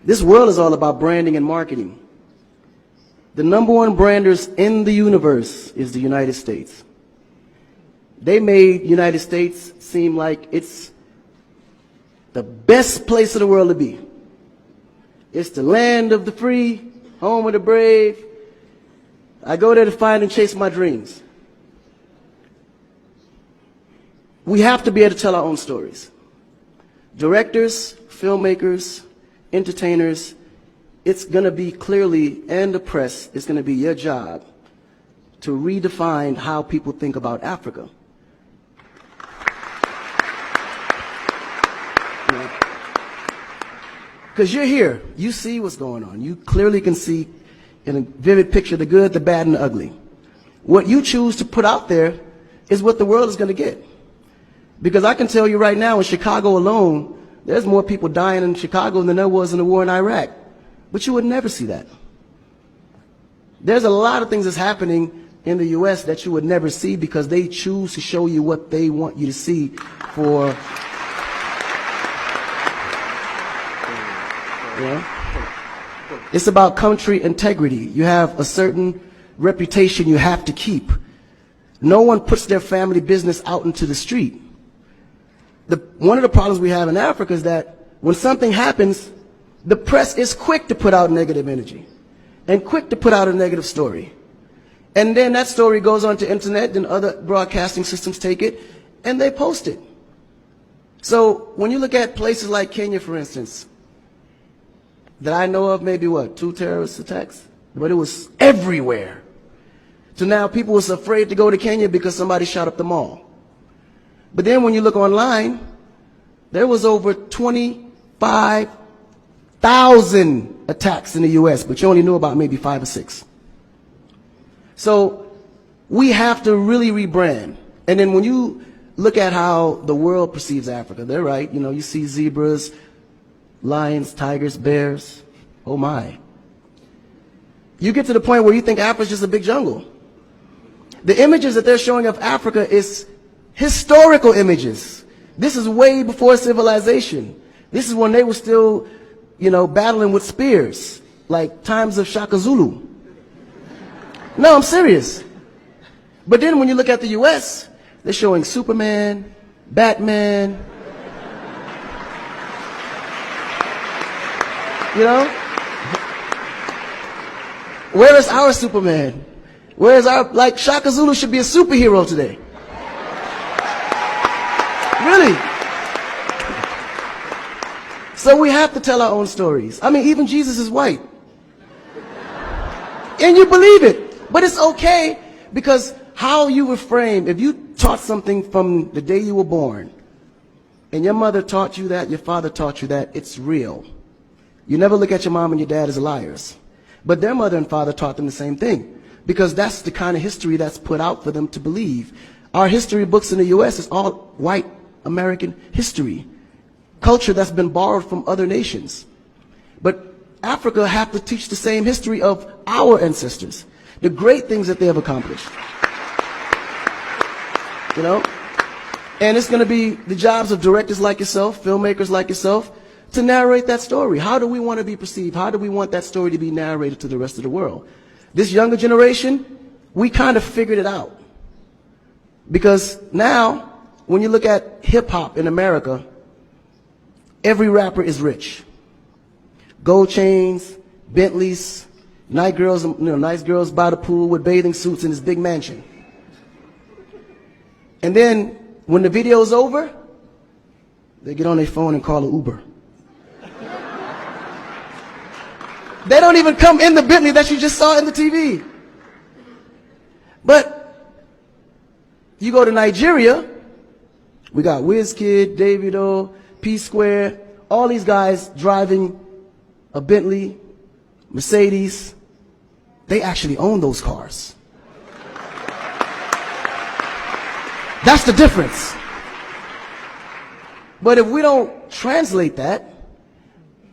This world is all about branding and marketing. The #1 branders in the universe is the United States. They made United States seem like it's the best place in the world to be. It's the land of the free, home of the brave. I go there to find and chase my dreams. We have to be able to tell our own stories. Directors, filmmakers, entertainers, it's going to be clearly, and the press, it's going to be your job to redefine how people think about Africa. Because you're here, you see what's going on. You clearly can see in a vivid picture the good, the bad, and the ugly. What you choose to put out there is what the world is going to get. Because I can tell you right now, in Chicago alone, there's more people dying in Chicago than there was in the war in Iraq. But you would never see that. There's a lot of things that's happening in the U.S. that you would never see because they choose to show you what they want you to see for... It's about country integrity. You have a certain reputation you have to keep. No one puts their family business out into the street. One of the problems we have in Africa is that when something happens, the press is quick to put out negative energy and quick to put out a negative story. And then that story goes on to internet, and other broadcasting systems take it and they post it. So when you look at places like Kenya, for instance, that I know of, maybe 2 terrorist attacks, but it was everywhere. So now people was afraid to go to Kenya because somebody shot up the mall. But then when you look online, there was over 25,000 attacks in the U.S., but you only knew about maybe 5 or 6. So we have to really rebrand. And then when you look at how the world perceives Africa, they're right. You know, you see zebras, lions, tigers, bears. Oh my. You get to the point where you think Africa's just a big jungle. The images that they're showing of Africa is historical images. This is way before civilization. This is when they were still, battling with spears, like times of Shaka Zulu. No, I'm serious. But then when you look at the U.S., they're showing Superman, Batman, Where is our Superman? Where is our, Shaka Zulu should be a superhero today. Really. So we have to tell our own stories. I mean, even Jesus is white. And you believe it. But it's okay, because how you were framed, if you taught something from the day you were born, and your mother taught you that, your father taught you that, it's real. You never look at your mom and your dad as liars. But their mother and father taught them the same thing, because that's the kind of history that's put out for them to believe. Our history books in the U.S. is all white American history, culture that's been borrowed from other nations. But Africa have to teach the same history of our ancestors, the great things that they have accomplished. And it's going to be the jobs of directors like yourself, filmmakers like yourself, to narrate that story. How do we want to be perceived? How do we want that story to be narrated to the rest of the world? This younger generation, we kind of figured it out. Because now, when you look at hip-hop in America, every rapper is rich. Gold chains, Bentleys, nice girls by the pool with bathing suits in this big mansion. And then, when the video's over, they get on their phone and call an Uber. They don't even come in the Bentley that you just saw in the TV. But you go to Nigeria, we got Wizkid, Davido, P-Square, all these guys driving a Bentley, Mercedes. They actually own those cars. That's the difference. But if we don't translate that,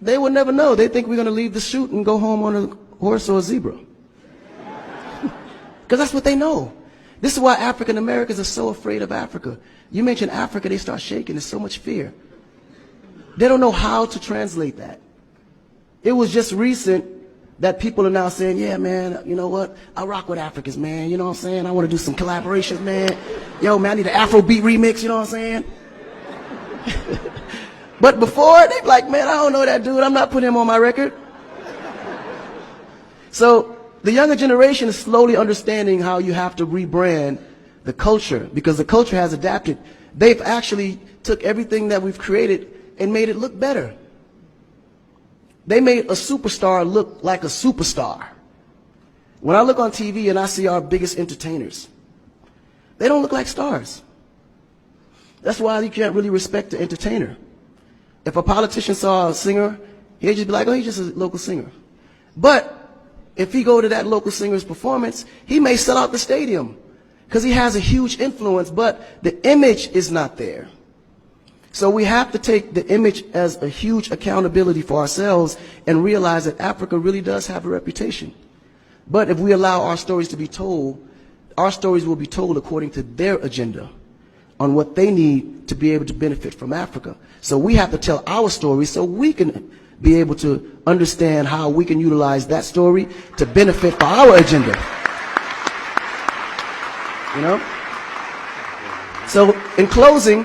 they will never know. They think we're going to leave the shoot and go home on a horse or a zebra. Because that's what they know. This is why African Americans are so afraid of Africa. You mention Africa, they start shaking. There's so much fear. They don't know how to translate that. It was just recent that people are now saying, yeah, man, you know what? I rock with Africans, man. You know what I'm saying? I want to do some collaborations, man. Yo, man, I need an Afrobeat remix, you know what I'm saying? But before, they'd be like, man, I don't know that dude. I'm not putting him on my record. So the younger generation is slowly understanding how you have to rebrand the culture, because the culture has adapted. They've actually took everything that we've created and made it look better. They made a superstar look like a superstar. When I look on TV and I see our biggest entertainers, they don't look like stars. That's why you can't really respect the entertainer. If a politician saw a singer, he'd just be like, oh, he's just a local singer. But if he go to that local singer's performance, he may sell out the stadium because he has a huge influence, but the image is not there. So we have to take the image as a huge accountability for ourselves and realize that Africa really does have a reputation. But if we allow our stories to be told, our stories will be told according to their agenda on what they need to be able to benefit from Africa. So we have to tell our story so we can be able to understand how we can utilize that story to benefit for our agenda. You know? So in closing,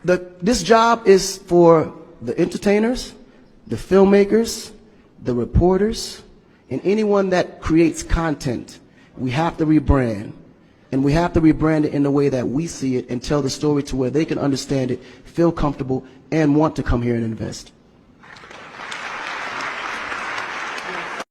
this job is for the entertainers, the filmmakers, the reporters, and anyone that creates content. We have to rebrand. And we have to rebrand it in the way that we see it and tell the story to where they can understand it, feel comfortable, and want to come here and invest.